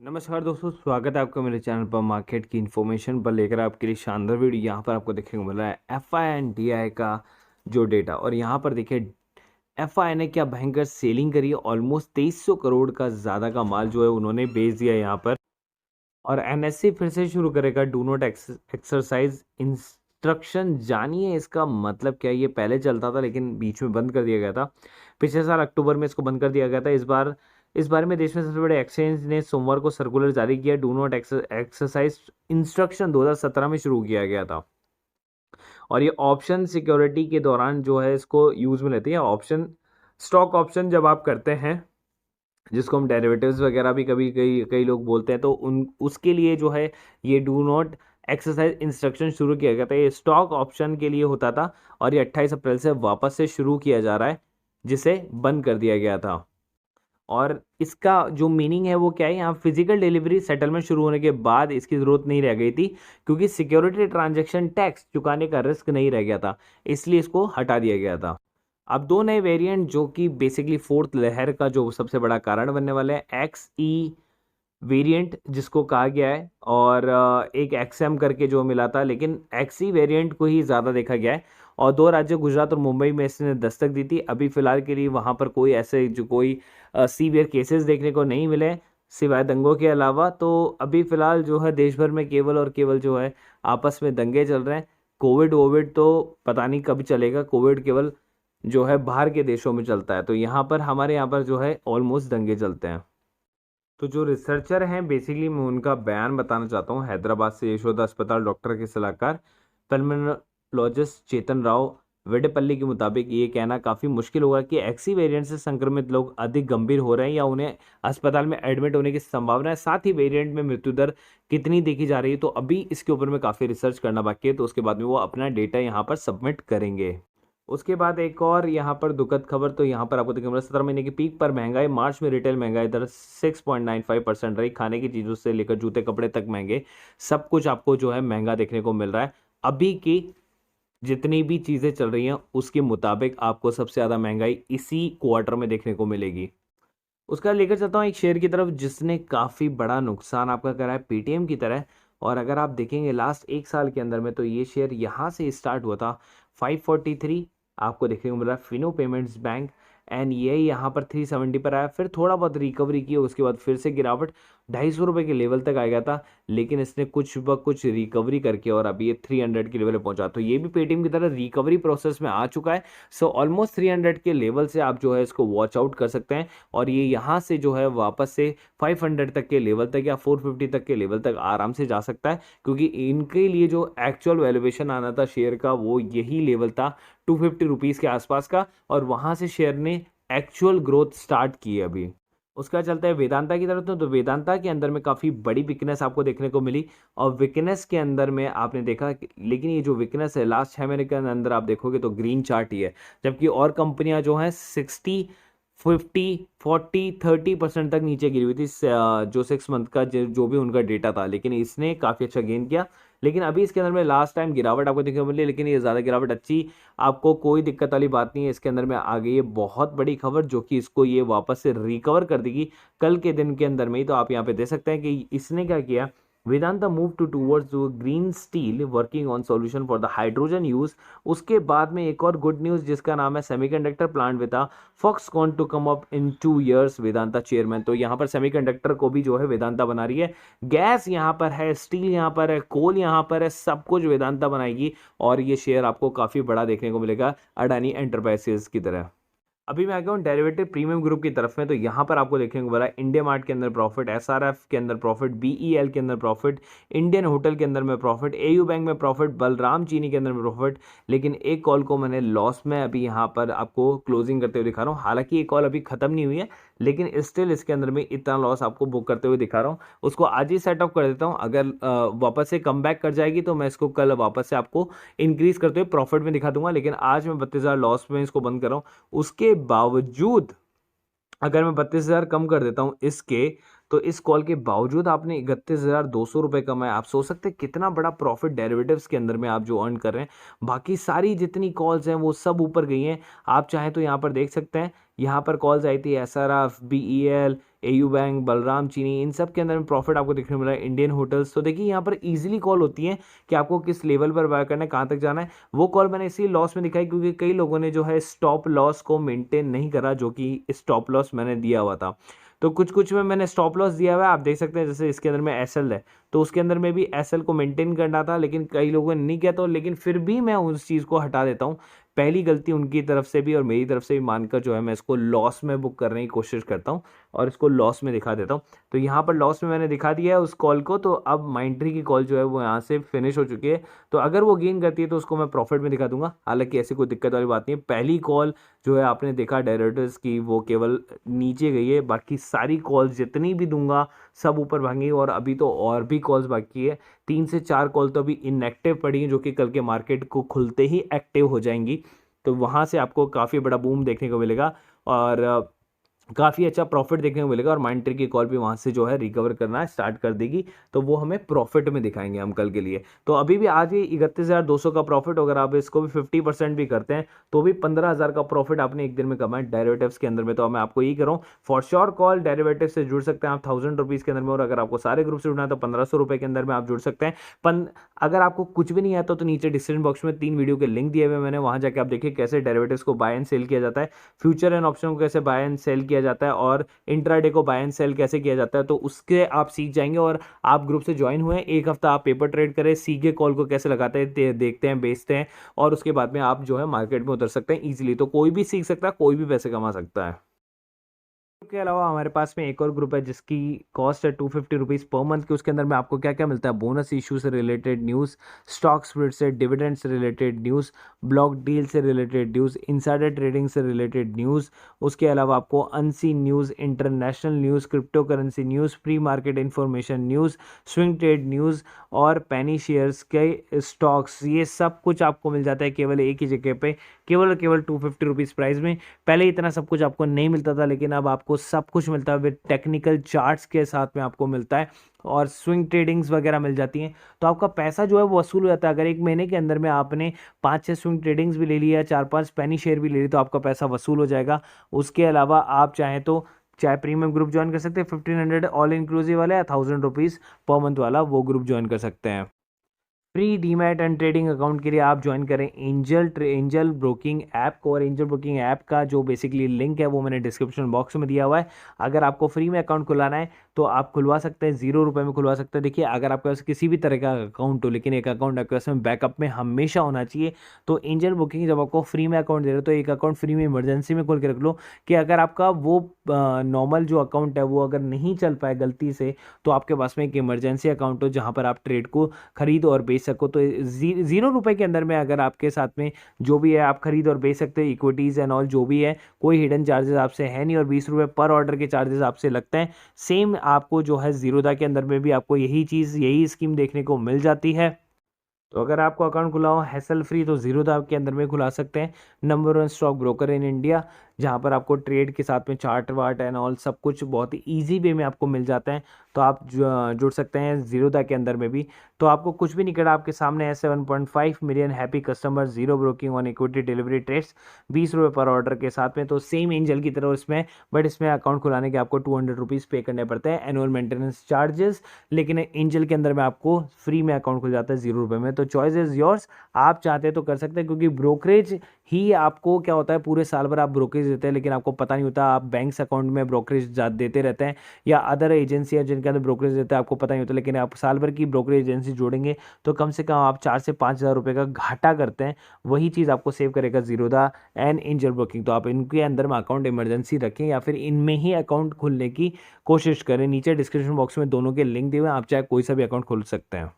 नमस्कार दोस्तों, स्वागत है आपका मेरे चैनल पर। मार्केट की इन्फॉर्मेशन पर लेकर आपके लिए शानदार वीडियो यहाँ पर आपको देखने को मिल रहा है एफ आई का जो डेटा। और यहाँ पर देखिए एफ ने क्या भयंकर सेलिंग करी है। ऑलमोस्ट 2300 करोड़ का ज़्यादा का माल जो है उन्होंने बेच दिया यहाँ पर। और एनएससी फिर से शुरू करेगा डू नॉट एक्सरसाइज इंस्ट्रक्शन। जानिए इसका मतलब क्या है। ये पहले चलता था लेकिन बीच में बंद कर दिया गया था। पिछले साल अक्टूबर में इसको बंद कर दिया गया था। इस बारे में देश में सबसे बड़े एक्सचेंज ने सोमवार को सर्कुलर जारी किया। डू नॉट एक्सरसाइज इंस्ट्रक्शन 2017 में शुरू किया गया था। और ये ऑप्शन सिक्योरिटी के दौरान जो है इसको यूज में लेते हैं। ऑप्शन स्टॉक ऑप्शन जब आप करते हैं, जिसको हम डेरिवेटिव्स वगैरह भी कभी कई कई लोग बोलते हैं, तो उन उसके लिए जो है ये डू नॉट एक्सरसाइज इंस्ट्रक्शन शुरू किया गया था। ये स्टॉक ऑप्शन के लिए होता था और ये 28 अप्रैल से वापस से शुरू किया जा रहा है, जिसे बंद कर दिया गया था। और इसका जो मीनिंग है वो क्या है, यहाँ फिजिकल डिलीवरी सेटलमेंट शुरू होने के बाद इसकी ज़रूरत नहीं रह गई थी, क्योंकि सिक्योरिटी ट्रांजैक्शन टैक्स चुकाने का रिस्क नहीं रह गया था, इसलिए इसको हटा दिया गया था। अब दो नए वेरिएंट जो कि बेसिकली फोर्थ लहर का जो सबसे बड़ा कारण बनने वाले हैं, एक्स ई वेरिएंट जिसको कहा गया है, और एक एक्सएम करके जो मिला था, लेकिन एक्सी वेरिएंट को ही ज़्यादा देखा गया है। और दो राज्य गुजरात और मुंबई में इसने दस्तक दी थी। अभी फिलहाल के लिए वहाँ पर कोई ऐसे जो कोई सीवियर केसेस देखने को नहीं मिले, सिवाय दंगों के अलावा। तो अभी फिलहाल जो है देश भर में केवल और केवल जो है आपस में दंगे चल रहे हैं। कोविड वोविड तो पता नहीं कब चलेगा। कोविड केवल जो है बाहर के देशों में चलता है, तो यहाँ पर हमारे यहाँ पर जो है ऑलमोस्ट दंगे चलते हैं। तो जो रिसर्चर हैं बेसिकली मैं उनका बयान बताना चाहता हूँ। हैदराबाद से यशोदा अस्पताल डॉक्टर के सलाहकार पल्मोनोलॉजिस्ट चेतन राव वेडेपल्ली के मुताबिक ये कहना काफ़ी मुश्किल होगा कि एक्सी वेरिएंट से संक्रमित लोग अधिक गंभीर हो रहे हैं या उन्हें अस्पताल में एडमिट होने की संभावना है। साथ ही वेरिएंट में मृत्यु दर कितनी देखी जा रही है, तो अभी इसके ऊपर में काफ़ी रिसर्च करना बाकी है। तो उसके बाद में वो अपना डेटा यहाँ पर सबमिट करेंगे। उसके बाद एक और यहाँ पर दुखद खबर, तो यहाँ पर आपको देखिए 17 महीने की पीक पर महंगाई। मार्च में रिटेल महंगाई दर 6.95% रही। खाने की चीज़ों से लेकर जूते कपड़े तक महंगे, सब कुछ आपको जो है महंगा देखने को मिल रहा है। अभी की जितनी भी चीज़ें चल रही हैं उसके मुताबिक आपको सबसे ज़्यादा महंगाई इसी क्वार्टर में देखने को मिलेगी। उसका लेकर चलता हूँ एक शेयर की तरफ जिसने काफ़ी बड़ा नुकसान आपका करा है, पेटीएम की तरह। और अगर आप देखेंगे लास्ट एक साल के अंदर में, तो ये शेयर यहाँ से स्टार्ट हुआ था 543, आपको देखने को मिल रहा है फिनो पेमेंट्स बैंक, एंड ये यहाँ पर 370 पर आया। फिर थोड़ा बहुत रिकवरी की, उसके बाद फिर से गिरावट 250 रुपये के लेवल तक आ गया था, लेकिन इसने कुछ ब कुछ रिकवरी करके और अभी ये 300 के लेवल पे पहुंचा। तो ये भी पेटीएम की तरह रिकवरी प्रोसेस में आ चुका है। सो ऑलमोस्ट 300 के लेवल से आप जो है इसको वॉच आउट कर सकते हैं। और ये यहाँ से जो है वापस से 500 तक के लेवल तक या 450 तक के लेवल तक आराम से जा सकता है, क्योंकि इनके लिए जो एक्चुअल वैल्यूएशन आना था शेयर का वो यही लेवल था 250 रुपीज़ के आसपास का। और वहाँ से शेयर ने एक्चुअल ग्रोथ स्टार्ट की है अभी। उसका चलता है वेदांता की तरफ। तो वेदांता के अंदर में काफ़ी बड़ी वीकनेस आपको देखने को मिली। और वीकनेस के अंदर में आपने देखा लेकिन ये जो वीकनेस है लास्ट 6 महीने के अंदर आप देखोगे तो ग्रीन चार्ट ही है, जबकि और कंपनियां जो हैं 60 50 40 30% तक नीचे गिरी हुई थी जो 6 मंथ का जो भी उनका डेटा था, लेकिन इसने काफ़ी अच्छा गेन किया। लेकिन अभी इसके अंदर में लास्ट टाइम गिरावट आपको देखने को मिली, लेकिन ये ज़्यादा गिरावट अच्छी, आपको कोई दिक्कत वाली बात नहीं है। इसके अंदर में आ गई है बहुत बड़ी खबर जो कि इसको ये वापस से रिकवर कर देगी कल के दिन के अंदर में ही। तो आप यहाँ पे देख सकते हैं कि इसने क्या किया, Vedanta move to towards green steel working on solution for the hydrogen use. उसके बाद में एक और गुड न्यूज जिसका नाम है semiconductor plant with Foxconn to come up in 2 years, Vedanta chairman. तो यहाँ पर सेमीकंडक्टर को भी जो है वेदांता बना रही है। गैस यहाँ पर है, स्टील यहाँ पर है, कोल यहाँ पर है, सब कुछ वेदांता बनाएगी। और ये शेयर आपको काफी बड़ा देखने को मिलेगा अडानी एंटरप्राइजेस की तरह। अभी मैं आ गया हूँ डेरिवेटिव प्रीमियम ग्रुप की तरफ में। तो यहाँ पर आपको देखने को मिला इंडिया मार्ट के अंदर प्रॉफिट, एसआरएफ के अंदर प्रॉफिट, बीईएल के अंदर प्रॉफिट, इंडियन होटल के अंदर में प्रॉफिट, एयू बैंक में प्रॉफिट, बलराम चीनी के अंदर में प्रॉफिट। लेकिन एक कॉल को मैंने लॉस में अभी यहाँ पर आपको क्लोजिंग करते हुए दिखा रहा हूँ। हालांकि ये कॉल अभी खत्म नहीं हुई है, लेकिन स्टिल इसके अंदर में इतना लॉस आपको बुक करते हुए दिखा रहा हूँ। उसको आज ही सेट अप कर देता हूँ। अगर वापस से कम बैक कर जाएगी तो मैं इसको कल वापस से आपको इंक्रीज करते हुए प्रॉफिट में दिखा दूंगा। लेकिन आज मैं 32,000 लॉस में इसको बंद कर रहा हूँ। उसके बावजूद अगर मैं 32,000 कम कर देता हूं इसके, तो इस कॉल के बावजूद आपने 31,200 रुपये कमाए। आप सोच सकते हैं कितना बड़ा प्रॉफिट डेरिवेटिव्स के अंदर में आप जो अर्न कर रहे हैं। बाकी सारी जितनी कॉल्स हैं वो सब ऊपर गई हैं। आप चाहें तो यहाँ पर देख सकते हैं, यहाँ पर कॉल्स आई थी SRF, BEL, AU bank, Balram चीनी, इन सब के अंदर में प्रॉफिट आपको देखने को मिला है। इंडियन होटल्स, तो देखिए यहाँ पर इजीली कॉल होती है कि आपको किस लेवल पर बाय करना है, कहाँ तक जाना है। वो कॉल मैंने इसी लॉस में दिखाई क्योंकि कई लोगों ने जो है स्टॉप लॉस को मेंटेन नहीं करा, जो कि स्टॉप लॉस मैंने दिया हुआ था। तो कुछ कुछ में मैंने स्टॉप लॉस दिया हुआ है, आप देख सकते हैं। जैसे इसके अंदर में एसएल है, तो उसके अंदर में भी एसएल को मेंटेन करना था, लेकिन कई लोगों ने नहीं किया, तो लेकिन फिर भी मैं उस चीज़ को हटा देता हूँ। पहली गलती उनकी तरफ से भी और मेरी तरफ से भी मानकर जो है मैं इसको लॉस में बुक करने की कोशिश करता हूँ और इसको लॉस में दिखा देता हूँ। तो यहाँ पर लॉस में मैंने दिखा दिया है उस कॉल को। तो अब माइंट्री की कॉल जो है वो यहाँ से फिनिश हो चुकी है। तो अगर वो गेन करती है तो उसको मैं प्रॉफिट में दिखा दूंगा। हालांकि ऐसी कोई दिक्कत वाली बात नहीं है। पहली कॉल जो है आपने देखा डेरिवेटिव्स की, वो केवल नीचे गई है, बाकी सारी कॉल्स जितनी भी दूंगा सब ऊपर भागेंगी। और अभी तो और भी कॉल्स बाकी है, 3 से 4 कॉल तो अभी इनएक्टिव पड़ी हैं, जो कि कल के मार्केट को खुलते ही एक्टिव हो जाएंगी। तो वहाँ से आपको काफ़ी बड़ा बूम देखने को मिलेगा और काफ़ी अच्छा प्रॉफिट देखने को मिलेगा। और माइंट्री की कॉल भी वहाँ से जो है रिकवर करना स्टार्ट कर देगी, तो वो हमें प्रॉफिट में दिखाएंगे हम कल के लिए। तो अभी भी आज भी 31,200 का प्रॉफिट, अगर आप इसको भी 50% भी करते हैं तो भी 15,000 का प्रॉफिट आपने एक दिन में कमाया डेरिवेटिव्स के अंदर में। तो मैं आपको यही करूँ, फॉर श्योर कॉल डेरिवेटिव से जुड़ सकते हैं आप 1000 रुपीज़ के अंदर में। और अगर आपको सारे ग्रुप से जुड़ना है तो 1500 रुपये के अंदर में आप जुड़ सकते हैं। अगर आपको कुछ भी नहीं आता तो नीचे डिस्क्रिप्शन बॉक्स में 3 वीडियो के लिंक दिए हुए मैंने, वहाँ जाके आप देखिए कैसे डेरिवेटिव्स को बाय एंड सेल किया जाता है, फ्यूचर एंड ऑप्शन को कैसे बाय एंड सेल किया जाता है, और इंट्राडे को बाय एंड सेल कैसे किया जाता है। तो उसके आप सीख जाएंगे। और आप ग्रुप से ज्वाइन हुए, एक हफ्ता आप पेपर ट्रेड करें, सीखे कॉल को कैसे लगाते हैं, देखते हैं, बेचते हैं, और उसके बाद में आप जो है मार्केट में उतर सकते हैं ईजिली। तो कोई भी सीख सकता है, कोई भी पैसे कमा सकता है। के अलावा हमारे पास में एक और ग्रुप है जिसकी कॉस्ट है 250 रुपीज़ पर मंथ की। उसके अंदर में आपको क्या क्या मिलता है, बोनस इशू से रिलेटेड न्यूज़, स्टॉक स्प्लिट से, डिविडेंड से रिलेटेड न्यूज़, ब्लॉक डील से रिलेटेड न्यूज़, इनसाइडर ट्रेडिंग से रिलेटेड न्यूज़। उसके अलावा आपको unseen news, international news, crypto currency news, pre market information news, swing trade news और पेनी shares के स्टॉक्स, ये सब कुछ आपको मिल जाता है केवल एक ही जगह पे, केवल 250 रुपीज़ प्राइस में। पहले इतना सब कुछ आपको नहीं मिलता था, लेकिन अब आपको सब कुछ मिलता है विद टेक्निकल चार्ट्स के साथ में आपको मिलता है, और स्विंग ट्रेडिंग्स वगैरह मिल जाती हैं। तो आपका पैसा जो है वो वसूल हो जाता है। अगर एक महीने के अंदर में आपने 5-6 स्विंग ट्रेडिंग्स भी ले लिया, 4-5 पेनी शेयर भी ले ली, तो आपका पैसा वसूल हो जाएगा। उसके अलावा आप चाहें तो चाहे प्रीमियम ग्रुप ज्वाइन कर सकते हैं, 1500 ऑल इंक्लूसिव वाला या 1000 रुपीज़ पर मंथ वाला, वो ग्रुप ज्वाइन कर सकते हैं। Free demat and trading account के लिए आप ज्वाइन करें एंजल ब्रोकिंग ऐप को। और एंजल ब्रोकिंग ऐप का जो बेसिकली लिंक है वो मैंने डिस्क्रिप्शन बॉक्स में दिया हुआ है। अगर आपको फ्री में अकाउंट खुलाना है तो आप खुलवा सकते हैं, 0 रुपये में खुलवा सकते हैं। देखिए, अगर आपके पास किसी भी तरह का अकाउंट हो, लेकिन एक अकाउंट आपके पास में बैकअप में हमेशा होना चाहिए। तो एंजल ब्रोकिंग जब आपको फ्री में अकाउंट दे रहे हो तो एक अकाउंट फ्री में इमरजेंसी में खोल के रख लो, कि अगर आपका वो नॉर्मल जो अकाउंट है वो अगर नहीं चल पाए गलती से, तो आपके पास में एक इमरजेंसी अकाउंट हो जहाँ पर आप ट्रेड को खरीद और बेच सको। तो 0 रुपये के अंदर में अगर आपके साथ में जो भी है आप खरीद और बेच सकते हो, इक्विटीज़ एंड ऑल जो भी है, कोई हिडन चार्जेस आपसे है नहीं, और 20 रुपये पर ऑर्डर के चार्जेस आपसे लगते हैं। सेम आपको जो है जीरोधा के अंदर में भी आपको यही चीज़, यही स्कीम देखने को मिल जाती है। तो अगर आपको अकाउंट खुला हो हैसल फ्री, तो जीरोधा के अंदर में खुला सकते हैं। Number 1 stock broker in India, जहाँ पर आपको ट्रेड के साथ में चार्ट वार्ट एंड ऑल सब कुछ बहुत ही ईजी वे में आपको मिल जाता है। तो आप जुड़ सकते हैं जीरोधा के अंदर में भी। तो आपको कुछ भी नहीं करना, आपके सामने है 7.5 million happy customer, zero broking on equity delivery trades, 20 रुपये पर ऑर्डर के साथ में। तो सेम एंजल की तरह इसमें, बट इसमें अकाउंट खुलाने के आपको 200 रुपीज़ पे करने पड़ते हैं एनुअल मेंटेनेंस चार्जेस। लेकिन एंजल के अंदर में आपको फ्री में अकाउंट खुल जाता है 0 रुपये में। तो चॉइस इज योर्स, आप चाहते हैं तो कर सकते हैं, क्योंकि ब्रोकरेज ही आपको क्या होता है, पूरे साल भर आप ब्रोकरेज देते हैं लेकिन आपको पता नहीं होता। आप बैंक्स अकाउंट में ब्रोकरेज देते रहते हैं, या अदर एजेंसी है जिनके अंदर ब्रोकरेज देते हैं, आपको पता नहीं होता। लेकिन आप साल भर की ब्रोकरेज एजेंसी जोड़ेंगे तो कम से कम आप 4 से 5 हज़ार रुपये का घाटा करते हैं। वही चीज़ आपको सेव करेगा जीरोधा एंड एंजल ब्रोकिंग। तो आप इनके अंदर में अकाउंट इमरजेंसी रखें, या फिर इनमें ही अकाउंट खोलने की कोशिश करें। नीचे डिस्क्रिप्शन बॉक्स में दोनों के लिंक दिए हुए हैं, आप चाहे कोई सा भी अकाउंट खोल सकते हैं।